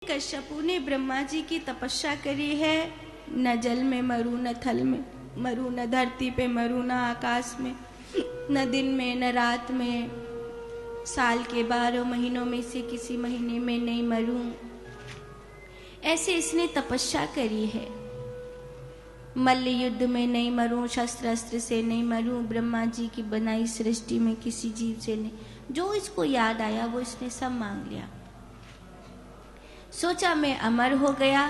कश्यपु ने ब्रह्मा जी की तपस्या करी है। न जल में मरू, न थल में मरू, न धरती पे मरू, न आकाश में, न दिन में, न रात में, साल के 12 महीनों में से किसी महीने में नहीं मरूं। ऐसे इसने तपस्या करी है। मल्ल युद्ध में नहीं मरूं, शस्त्र अस्त्र से नहीं मरूं, ब्रह्मा जी की बनाई सृष्टि में किसी जीव से नहीं। जो इसको याद आया वो इसने सब मांग लिया। सोचा मैं अमर हो गया।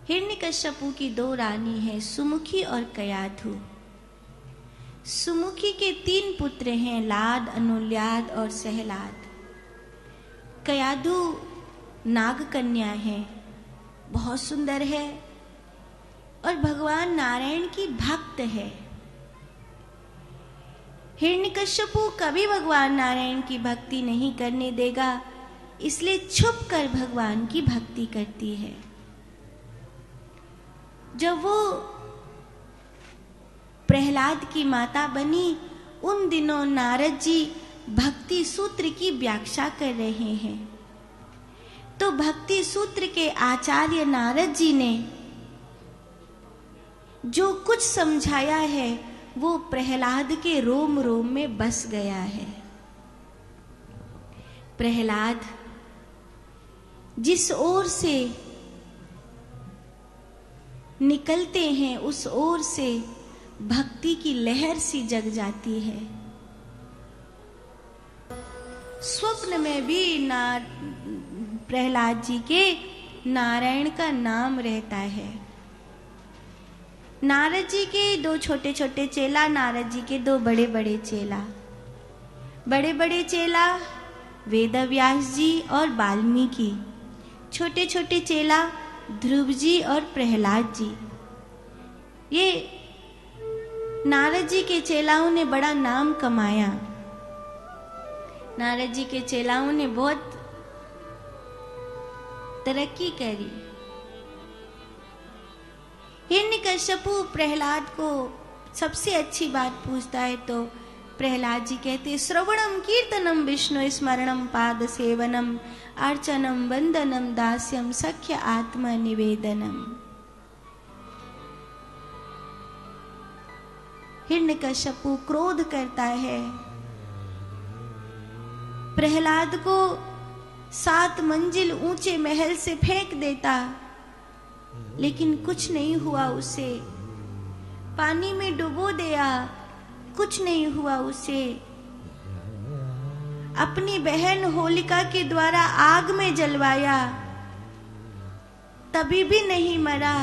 हिरण्यकश्यपु की 2 रानी है, सुमुखी और कयाधु। सुमुखी के 3 पुत्र हैं, लाद, अनुल्याद और सहलाद। कयाधु नाग कन्या है, बहुत सुंदर है और भगवान नारायण की भक्त है। हिरण्यकश्यपु कभी भगवान नारायण की भक्ति नहीं करने देगा, इसलिए छुप कर भगवान की भक्ति करती है। जब वो प्रहलाद की माता बनी, उन दिनों नारद जी भक्ति सूत्र की व्याख्या कर रहे हैं। तो भक्ति सूत्र के आचार्य नारद जी ने जो कुछ समझाया है वो प्रहलाद के रोम रोम में बस गया है। प्रहलाद जिस ओर से निकलते हैं उस ओर से भक्ति की लहर सी जग जाती है। स्वप्न में भी प्रहलाद जी के नारायण का नाम रहता है। नारद जी के 2 छोटे छोटे चेला, नारद जी के 2 बड़े बड़े चेला। बड़े बड़े चेला वेदव्यास जी और वाल्मीकि, छोटे छोटे चेला ध्रुव जी और प्रहलाद जी। ये नारद जी के चेलाओं ने बड़ा नाम कमाया। नारद जी के चेलाओं ने बहुत तरक्की करी। हिरण्यकश्यपु प्रहलाद को सबसे अच्छी बात पूछता है तो प्रहलाद जी कहते, श्रवणम कीर्तनम विष्णु स्मरणम पाद सेवनम अर्चनम वंदनम दास्यम सख्य आत्म निवेदनम। हिरण्यकश्यपु क्रोध करता है, प्रहलाद को 7 मंजिल ऊंचे महल से फेंक देता, लेकिन कुछ नहीं हुआ उसे। पानी में डुबो दिया, कुछ नहीं हुआ उसे। अपनी बहन होलिका के द्वारा आग में जलवाया, तभी भी नहीं मरा।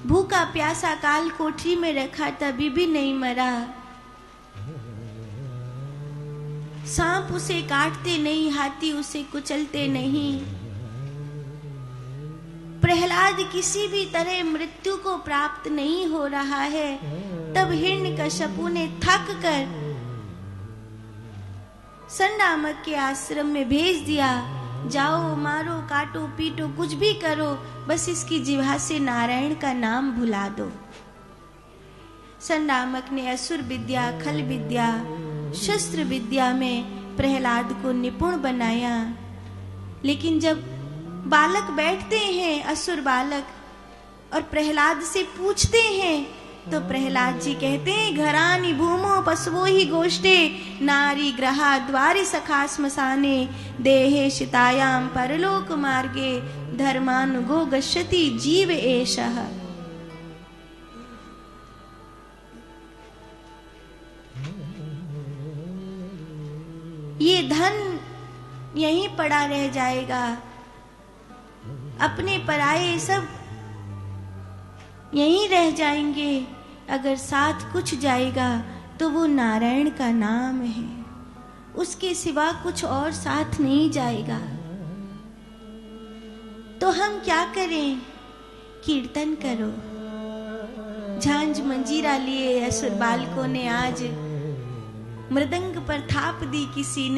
भूखा प्यासा काल कोठरी में रखा, तभी भी नहीं मरा। सांप उसे काटते नहीं, हाथी उसे कुचलते नहीं। प्रहलाद किसी भी तरह मृत्यु को प्राप्त नहीं हो रहा है। तब हिरण्यकश्यपु ने थक कर संडामक के आश्रम में भेज दिया, जाओ मारो काटो पीटो कुछ भी करो, बस इसकी जिह्वा से नारायण का नाम भुला दो। संडामक ने असुर विद्या, खल विद्या, शस्त्र विद्या में प्रहलाद को निपुण बनाया। लेकिन जब बालक बैठते हैं, असुर बालक, और प्रहलाद से पूछते हैं तो प्रहलाद जी कहते हैं, घरानी भूमो पशवो ही गोष्ठे, नारी ग्रहा द्वारि सखा स्मशाने, देहे शितायाम परलोक मार्गे, धर्मानुगो गच्छति जीव एषः। ये धन यहीं पड़ा रह जाएगा, अपने पराये सब यहीं रह जाएंगे। अगर साथ कुछ जाएगा तो वो नारायण का नाम है, उसके सिवा कुछ और साथ नहीं जाएगा। तो हम क्या करें? कीर्तन करो। झांझ मंजीरा लिए असुर बालकों ने आज मृदंग पर थाप दी, किसी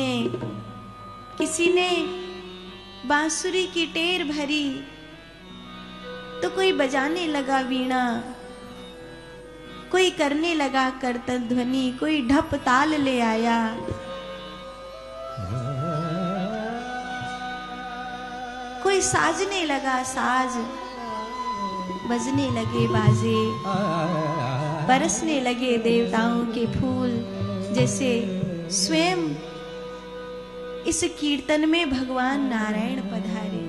ने बांसुरी की टेर भरी, तो कोई बजाने लगा वीणा। कोई करने लगा कीर्तन ध्वनि, कोई ढप ताल ले आया। कोई साजने लगा साज, बजने लगे बाजे, बरसने लगे देवताओं के फूल, जैसे स्वयं इस कीर्तन में भगवान नारायण पधारे।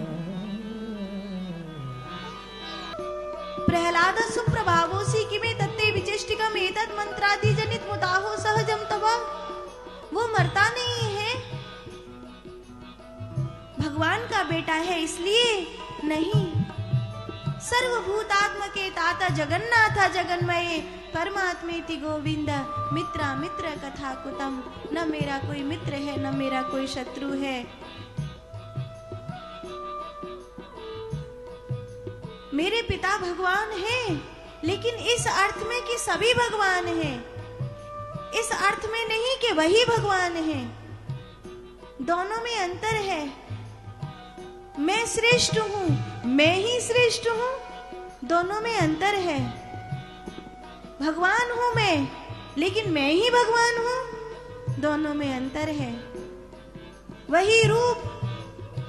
प्रहलाद सुप्रभावोसी किमे तत्ते विचेष्टिकम एतत् मंत्रादि जनित मुताहो सहजम तवा। वो मरता नहीं है, भगवान का बेटा है इसलिए नहीं। सर्वभूतात्मके ताता जगन्नाथ जगन्मये परमात्मेति गोविंद मित्रा मित्र कथा कुतम। न मेरा कोई मित्र है न मेरा कोई शत्रु है। मेरे पिता भगवान हैं, लेकिन इस अर्थ में कि सभी भगवान हैं, इस अर्थ में नहीं कि वही भगवान हैं। दोनों में अंतर है। मैं श्रेष्ठ हूं, मैं ही श्रेष्ठ हूं, दोनों में अंतर है। भगवान हूं मैं, लेकिन मैं ही भगवान हूं, दोनों में अंतर है। वही रूप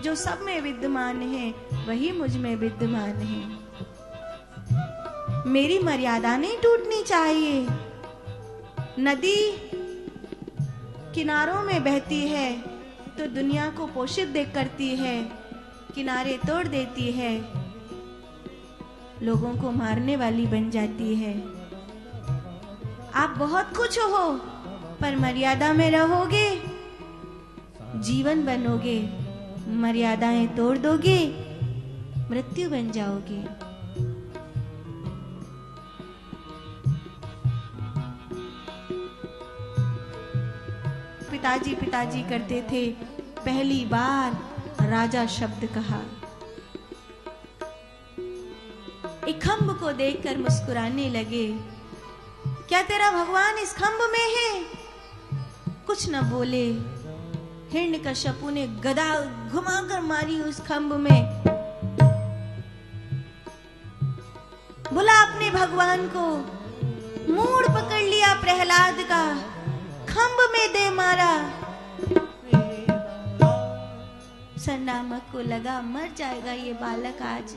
जो सब में विद्यमान है, वही मुझ में विद्यमान है। मेरी मर्यादा नहीं टूटनी चाहिए। नदी किनारों में बहती है तो दुनिया को पोषित देख करती है, किनारे तोड़ देती है, लोगों को मारने वाली बन जाती है। आप बहुत कुछ हो, पर मर्यादा में रहोगे, जीवन बनोगे, मर्यादाएं तोड़ दोगे, मृत्यु बन जाओगे। पिताजी करते थे। पहली बार राजा शब्द कहा। एक खंभ को देखकर मुस्कुराने लगे। क्या तेरा भगवान इस खंभ में है? कुछ न बोले। हिरण्यकश्यपु ने गदा घुमाकर मारी उस खंभ में। बुला अपने भगवान को। मूड पकड़ लिया प्रहलाद का, खंभ में दे मारा। सरनामक को लगा मर जाएगा ये बालक आज।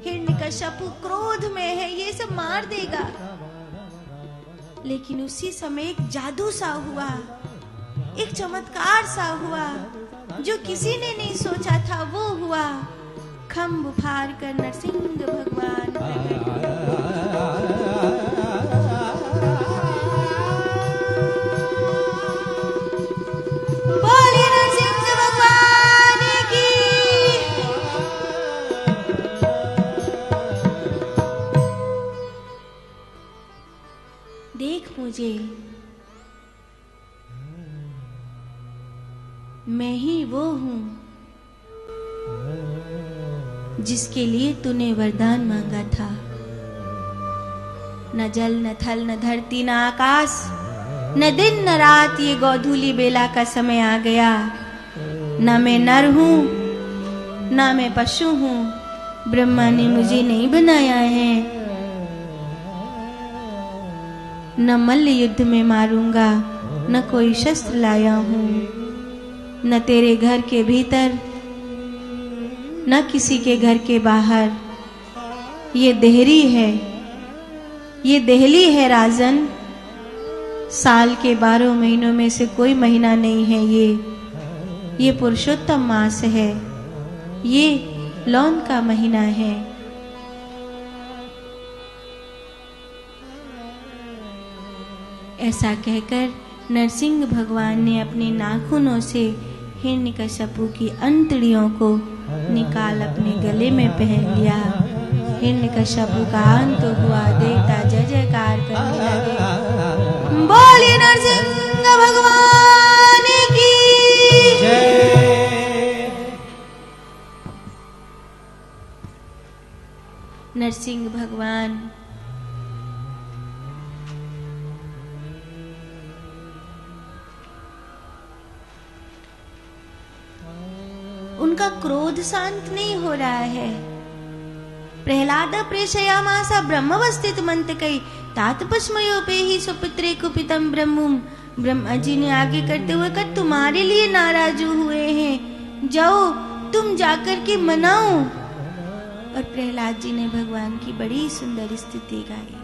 हिरण्यकश्यपु क्रोध में है, ये सब मार देगा। लेकिन उसी समय एक जादू सा हुआ, एक चमत्कार सा हुआ, जो किसी ने नहीं सोचा था वो हुआ। खंभ फाड़ कर नरसिंह भगवान प्रकट हुए। मुझे, मैं ही वो हूं जिसके लिए तूने वरदान मांगा था। न जल न थल न धरती न आकाश, न दिन न रात, ये गोधूली बेला का समय आ गया। न मैं नर हूं न मैं पशु हूं, ब्रह्मा ने मुझे नहीं बनाया है। न मल्ल युद्ध में मारूंगा, न कोई शस्त्र लाया हूं, न तेरे घर के भीतर न किसी के घर के बाहर। ये देहरी है, ये देहली है राजन। साल के 12 महीनों में से कोई महीना नहीं है ये पुरुषोत्तम मास है, ये लौन का महीना है। ऐसा कहकर नरसिंह भगवान ने अपने नाखूनों से हिरण्यकश्यपु की अंतड़ियों को निकाल अपने गले में पहन लिया। हिरण्यकश्यपु का अंत हुआ, देवता जय जयकार करने लगे। बोलिए नरसिंह भगवान की जय। नरसिंह भगवान उनका क्रोध शांत नहीं हो रहा है। प्रहलाद प्रेषयामास ब्रह्मवस्थित मंतकै तातपस्मयो पे ही सुपुत्रे कुपितम ब्रह्मम। ब्रह्मा जी ने आगे करते हुए कहा तुम्हारे लिए नाराज हुए हैं, जाओ तुम जाकर के मनाओ। और प्रहलाद जी ने भगवान की बड़ी सुंदर स्तुति गाई।